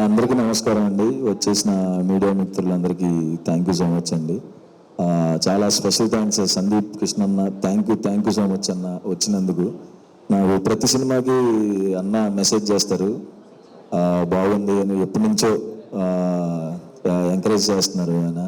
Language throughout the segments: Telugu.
అందరికీ నమస్కారం అండి. వచ్చేసిన మీడియా మిత్రులందరికీ థ్యాంక్ యూ సో మచ్ అండి. చాలా స్పెషల్ థ్యాంక్స్ సందీప్ కృష్ణ అన్న, థ్యాంక్ యూ సో మచ్ అన్న వచ్చినందుకు. నాకు ప్రతి సినిమాకి అన్న మెసేజ్ చేస్తారు, బాగుంది అని ఎప్పటి నుంచో ఎంకరేజ్ చేస్తున్నారు ఆయన.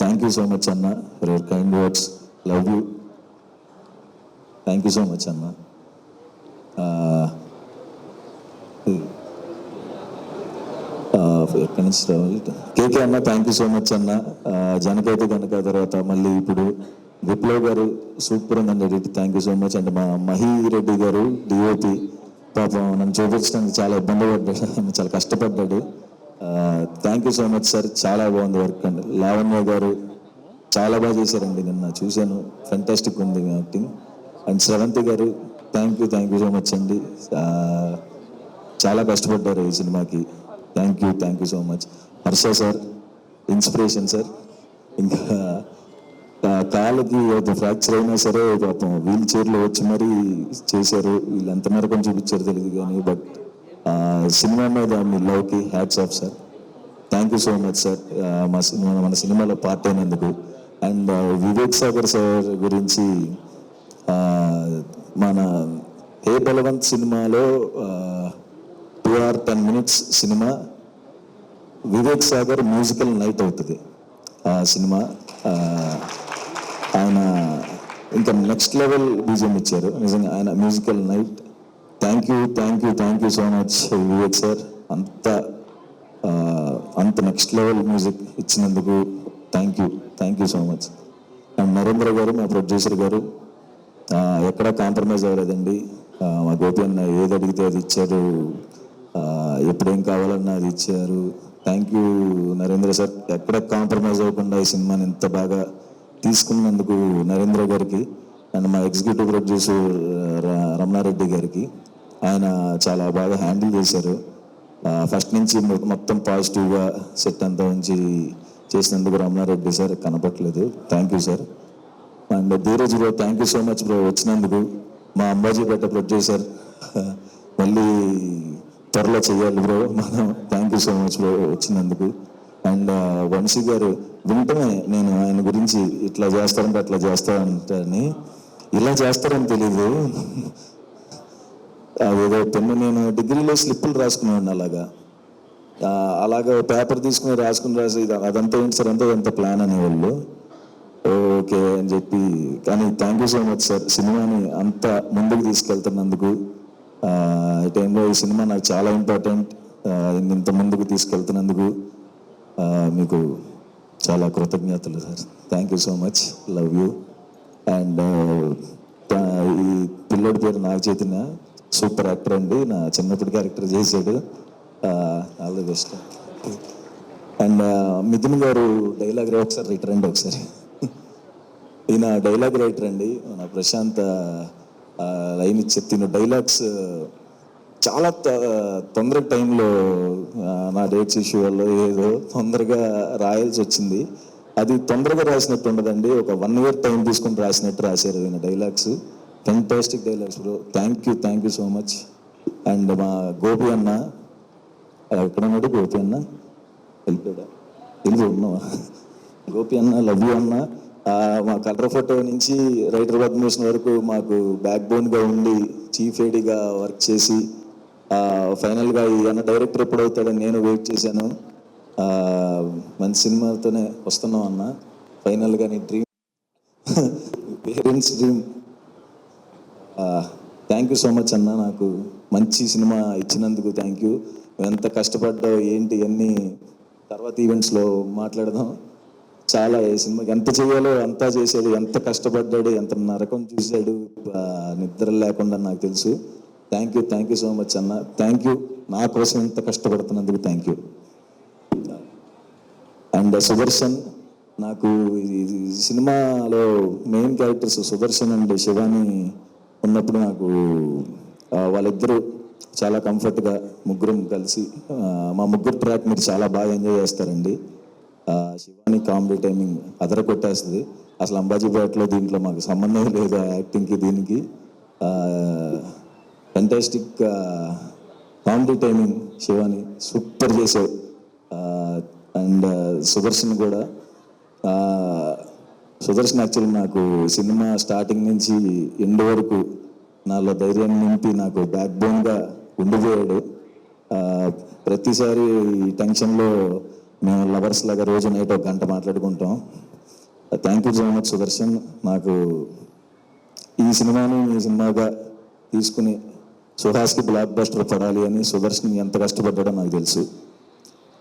థ్యాంక్ యూ సో మచ్ అన్న for your kind words, love you, thank you so much అన్న. ఎక్కడి నుంచి రావాలి? కేకే అన్న థ్యాంక్ యూ సో మచ్ అన్న. జనకైతే కనుక తర్వాత మళ్ళీ ఇప్పుడు విప్లవ్ గారు సూపర్ ఉందండి edit, thank you so much. And మా మహి రెడ్డి గారు డిఓపి పాపం నన్ను చూపించడానికి చాలా ఇబ్బంది పడ్డాడు, చాలా కష్టపడ్డాడు. Thank you so much sir, చాలా బాగుంది వర్క్ అండి. లావణ్య గారు చాలా బాగా చేశారండి, నిన్న చూశాను, ఫెంటాస్టిక్ ఉంది యాక్టింగ్. అండ్ శ్రవంతి గారు థ్యాంక్ యూ సో మచ్ అండి, చాలా కష్టపడ్డారు ఈ సినిమాకి. Thank you so much. Harsha sir inspiration sir. ఇంకా కాళ్ళకి ఫ్రాక్చర్ అయినా సరే పాపం వీల్ చైర్లో వచ్చి మరీ చేశారు. వీళ్ళు ఎంత మేరకు చూపించారు తెలియదు కానీ, బట్ సినిమా మీద మీ లవ్కి hats off sir. Thank you so much sir, మన సినిమాలో పార్ట్ అయినందుకు. అండ్ వివేక్ సాగర్ సార్ గురించి, మన హే బలవంత్ సినిమాలో 2 hours 10 minutes cinema Vivek Sagar musical night అవుతుంది ఆ సినిమా. ఆయన ఇంకా నెక్స్ట్ లెవెల్ బీజిఎం ఇచ్చారు నిజంగా, ఆయన musical night. Thank you so much Vivek sir, అంత నెక్స్ట్ లెవెల్ మ్యూజిక్ ఇచ్చినందుకు thank you so much. And Narendra గారు మా ప్రొడ్యూసర్ గారు ఎక్కడా కాంప్రమైజ్ అవ్వలేదండి. మా గోపి అన్న ఏది అడిగితే అది ఇచ్చారు, ఎప్పుడేం కావాలన్నా అది ఇచ్చారు. థ్యాంక్ యూ నరేంద్ర సార్, ఎక్కడ కాంప్రమైజ్ అవ్వకుండా ఈ సినిమాని ఇంత బాగా తీసుకున్నందుకు నరేంద్ర గారికి. అండ్ మా ఎగ్జిక్యూటివ్ ప్రొడ్యూసర్ రమణారెడ్డి గారికి, ఆయన చాలా బాగా హ్యాండిల్ చేశారు. ఫస్ట్ నుంచి మొత్తం పాజిటివ్గా సెట్ అంతా ఉంచి చేసినందుకు రమణారెడ్డి సార్ కనపట్లేదు, thank you sir. And Dheeraj bro thank you so much bro వచ్చినందుకు. మా అంబాజీపేట ప్రొడ్యూసర్ మళ్ళీ త్వరలో చెయ్యాలి బ్రో మనం, thank you so much bro వచ్చినందుకు. అండ్ వంశీ గారు వింటమే నేను ఆయన గురించి ఇట్లా చేస్తారంటే అట్లా చేస్తారంటే, ఇలా చేస్తారని తెలీదు. అదేదో పెన్ను, నేను డిగ్రీలో స్లిప్పులు రాసుకునేవాడిని అలాగా పేపర్ తీసుకుని రాసి అదంతా ఏంటి సార్ అంటే అదంతా ప్లాన్ అనేవాళ్ళు. ఓకే అని చెప్పి, కానీ thank you so much sir, సినిమాని అంత ముందుకు తీసుకెళ్తున్నందుకు. ఈ టైంలో ఈ సినిమా నాకు చాలా ఇంపార్టెంట్, ఇంత ముందుకు తీసుకెళ్తున్నందుకు మీకు చాలా కృతజ్ఞతలు sir. Thank you so much, love you. And ఈ పిల్లోడి పేరు నాగ చైతన్య, సూపర్ యాక్టర్ అండి, నా చిన్నప్పటి క్యారెక్టర్ చేశాడు, all the best. And Mithun గారు డైలాగ్ ఒకసారి రైటర్ అండి, ఒకసారి ఈయన డైలాగ్ రైటర్ అండి, మన ప్రశాంత్ లైన్ ఇచ్చి తిన్న డైలాగ్స్ చాలా తొందరగా టైంలో నా డేట్స్ ఇష్యూ వల్ల ఏదో తొందరగా రాయాల్సి వచ్చింది. అది తొందరగా రాసినట్టు ఉండదండి, ఒక 1 year టైం తీసుకుని రాసినట్టు రాశారు ఈయన dialogues. Fantastic dialogues bro, thank you so much. And మా గోపి అన్న ఎక్కడ ఉన్నాడు? గోపి అన్న వెళ్ళి ఉన్నావా? గోపి అన్న లవ్ యూ అన్న. మా కలర్ ఫోటో నుంచి రైటర్ పద్మభూషణ్ వరకు మాకు బ్యాక్ బోన్గా ఉండి చీఫ్ ఏడీగా వర్క్ చేసి ఫైనల్గా ఈ అన్న డైరెక్టర్ ఎప్పుడు అవుతాడని నేను వెయిట్ చేశాను. మంచి సినిమాతోనే వస్తున్నాం అన్న, ఫైనల్గా నీ dream, parents dream. Thank you so much అన్న, నాకు మంచి సినిమా ఇచ్చినందుకు థ్యాంక్ యూ. ఎంత కష్టపడ్డావు ఏంటి అన్నీ తర్వాత ఈవెంట్స్లో మాట్లాడదాం. చాలా ఈ సినిమాకి ఎంత చేయాలో అంతా చేశాడు, ఎంత కష్టపడ్డాడు, ఎంత నరకం చూశాడు నిద్ర లేకుండా, నాకు తెలుసు. థ్యాంక్ యూ సో మచ్ అన్న, థ్యాంక్ యూ నా కోసం ఎంత కష్టపడుతున్నందుకు థ్యాంక్ యూ. అండ్ సుదర్శన్, నాకు ఈ సినిమాలో main characters Sudarshan and Shivani ఉన్నప్పుడు నాకు వాళ్ళిద్దరూ చాలా కంఫర్ట్గా ముగ్గురం కలిసి, మా ముగ్గురు ట్రాక్ మీరు చాలా బాగా ఎంజాయ్ చేస్తారండి. శివాని కామెడీ టైమింగ్ అదర కొట్టేస్తుంది. అసలు అంబాజీపేటలో దీంట్లో మాకు సంబంధం లేదు యాక్టింగ్కి దీనికి. Fantastic comedy timing Shivani. Super చేసావు. అండ్ సుదర్శన్ కూడా, సుదర్శన్ యాక్చువల్లీ నాకు సినిమా స్టార్టింగ్ నుంచి ఎండ్ వరకు నాలో ధైర్యాన్ని నింపి నాకు బ్యాక్ బోన్గా ఉండిపోయాడు. ప్రతిసారి ఈ టెన్షన్లో మేము లవర్స్ లాగా రోజు నైట్ ఒక గంట మాట్లాడుకుంటాం. Thank you so much Sudarshan. నాకు ఈ సినిమాని ఈ సినిమాగా తీసుకుని సుహాస్కి బ్లాక్ బస్టర్ పడాలి అని సుదర్శన్ ఎంత కష్టపడ్డాడో నాకు తెలుసు.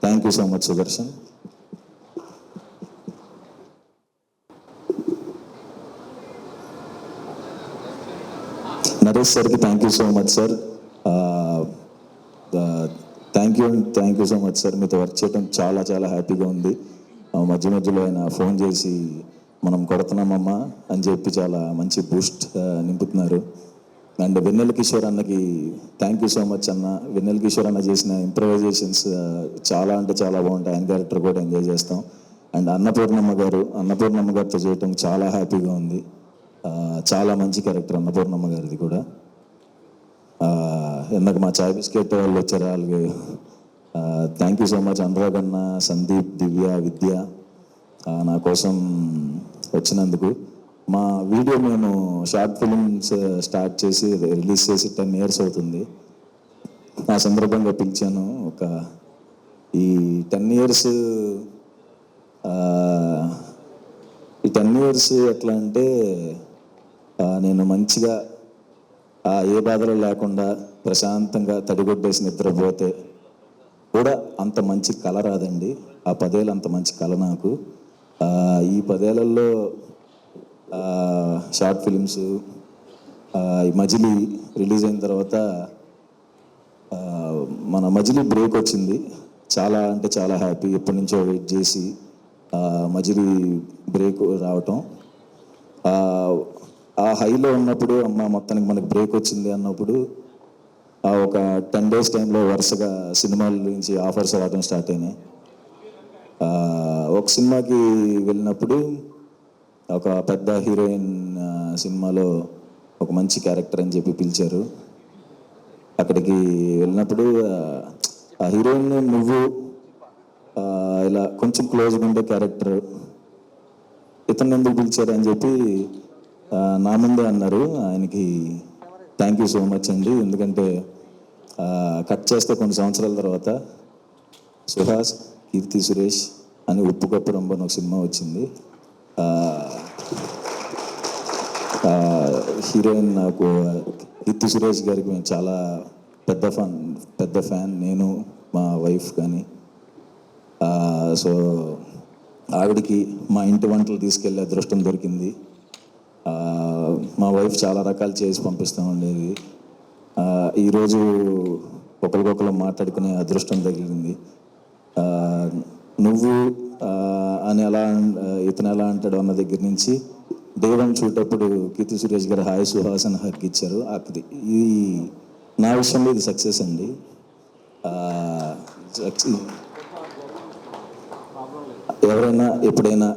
Thank you so much Sudarshan. Naresh సార్కి thank you so much sir. Thank you so much sir. మీతో వర్క్ చేయడం చాలా చాలా హ్యాపీగా ఉంది. మధ్య మధ్యలో ఆయన ఫోన్ చేసి మనం కొడుతున్నామమ్మా అని చెప్పి చాలా మంచి బూస్ట్ నింపుతున్నారు. అండ్ వెన్నెల కిషోర్ అన్నకి థ్యాంక్ యూ సో మచ్ అన్న. వెన్నెల కిషోర్ అన్న చేసిన ఇంప్రవైజేషన్స్ చాలా అంటే చాలా బాగుంటాయి. ఆయన క్యారెక్టర్ కూడా ఎంజాయ్ చేస్తాం. అండ్ అన్నపూర్ణమ్మ గారితో చేయటం చాలా హ్యాపీగా ఉంది. చాలా మంచి క్యారెక్టర్ అన్నపూర్ణమ్మ గారిది కూడా. ఇందాక మా చాయ్ బిస్కెట్ వాళ్ళు వచ్చారు, వాళ్ళకి thank you so much. Anurag అన్న, సందీప్, దివ్య, విద్య నా కోసం వచ్చినందుకు. మా వీడియో మేము షార్ట్ ఫిలిమ్స్ స్టార్ట్ చేసి రిలీజ్ చేసి 10 years అవుతుంది. ఆ సందర్భంగా పిలిచాను. ఈ 10 years ఎట్లా అంటే నేను మంచిగా ఏ బాధలు లేకుండా ప్రశాంతంగా తడిగొడ్డేసి నిద్రపోతే కూడా అంత మంచి కళ రాదండి. ఆ 10 ఏళ్ళు అంత మంచి కళ నాకు. ఈ 10 ఏళ్లలో షార్ట్ ఫిలిమ్స్, ఈ మజిలీ రిలీజ్ అయిన తర్వాత మన మజిలీ బ్రేక్ వచ్చింది. చాలా అంటే చాలా హ్యాపీ. ఎప్పటి నుంచో వెయిట్ చేసి మజిలీ బ్రేక్ రావటం, ఆ హైలో ఉన్నప్పుడు అమ్మ మొత్తానికి మనకి బ్రేక్ వచ్చింది అన్నప్పుడు ఒక 10 days టైంలో వరుసగా సినిమాల నుంచి ఆఫర్స్ రావడం స్టార్ట్ అయినాయి. ఒక సినిమాకి వెళ్ళినప్పుడు ఒక పెద్ద హీరోయిన్ సినిమాలో ఒక మంచి క్యారెక్టర్ అని చెప్పి పిలిచారు. అక్కడికి వెళ్ళినప్పుడు ఆ హీరోయిన్ నువ్వు ఇలా కొంచెం క్లోజ్గా ఉండే క్యారెక్టర్, ఇతను ఎందుకు పిలిచారు అని చెప్పి నా ముందే అన్నారు. ఆయనకి థ్యాంక్ యూ సో మచ్ అండి. ఎందుకంటే కట్ చేస్తే కొన్ని సంవత్సరాల తర్వాత సుహాస్, కీర్తి సురేష్ అని ఉప్పు కప్పు రంబన్ ఒక సినిమా వచ్చింది. హీరోయిన్ నాకు కీర్తి సురేష్ గారికి మేము చాలా పెద్ద ఫ్యాన్ నేను, మా వైఫ్ కానీ. సో ఆవిడికి మా ఇంటి వంటలు తీసుకెళ్ళే అదృష్టం దొరికింది. మా వైఫ్ చాలా రకాలు చేసి పంపిస్తూ ఉండేది. ఈరోజు ఒకరికొకరు మాట్లాడుకునే అదృష్టం తగిలింది. నువ్వు అని ఇతను ఎలా అంటాడు అన్న దగ్గర నుంచి డే 1 చూడటప్పుడు కీర్తి సురేష్ గారు హాయ్ సుహాస్ అని హక్ ఇచ్చారు. ఇది నా విషయంలో ఇది సక్సెస్ అండి. ఎవరైనా ఎప్పుడైనా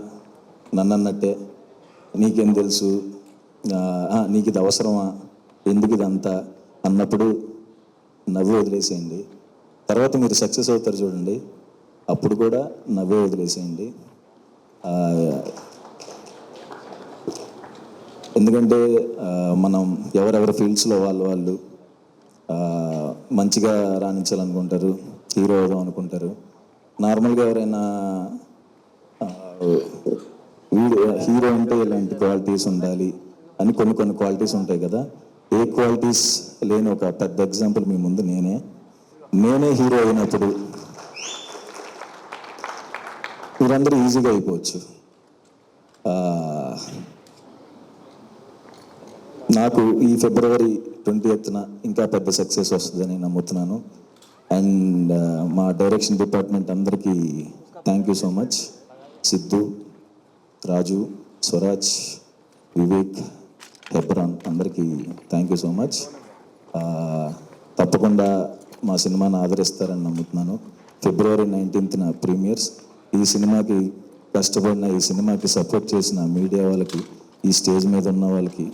నన్ను అన్నట్టే నీకేం తెలుసు, నీకు ఇది అవసరమా, ఎందుకు ఇదంతా అన్నప్పుడు నవ్వు వదిలేసేయండి. తర్వాత మీరు సక్సెస్ అవుతారు చూడండి, అప్పుడు కూడా నవ్వే వదిలేసేయండి. ఎందుకంటే మనం ఎవరెవరి ఫీల్డ్స్లో వాళ్ళు మంచిగా రాణించాలనుకుంటారు, హీరో అవుదాం అనుకుంటారు. నార్మల్గా ఎవరైనా హీరో అంటే ఇలాంటి క్వాలిటీస్ ఉండాలి అని కొన్ని క్వాలిటీస్ ఉంటాయి కదా. ఏ క్వాలిటీస్ లేని ఒక పెద్ద ఎగ్జాంపుల్ మీ ముందు నేనే హీరో అయినప్పుడు మీరందరూ ఈజీగా అయిపోవచ్చు. నాకు ఈ February 20th ఇంకా పెద్ద సక్సెస్ వస్తుందని నమ్ముతున్నాను. అండ్ మా డైరెక్షన్ డిపార్ట్మెంట్ అందరికీ thank you so much. Siddhu, Raju, Swaraj, Vivek, Hebron అందరికీ థ్యాంక్ యూ సో మచ్. తప్పకుండా మా సినిమాని ఆదరిస్తారని నమ్ముతున్నాను. February 19th premieres. ఈ సినిమాకి కష్టపడిన, ఈ సినిమాకి సపోర్ట్ చేసిన మీడియా వాళ్ళకి, ఈ స్టేజ్ మీద ఉన్న వాళ్ళకి,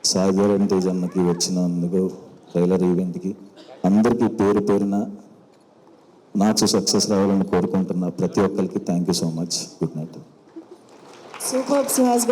సాయి ధరమ్ తేజ్ అన్నకి వచ్చినందుకు ట్రైలర్ ఈవెంట్కి అందరికీ పేరు పేరున నాకు సక్సెస్ రావాలని కోరుకుంటున్నా ప్రతి ఒక్కరికి thank you so much. Good night. Superb, Suhas.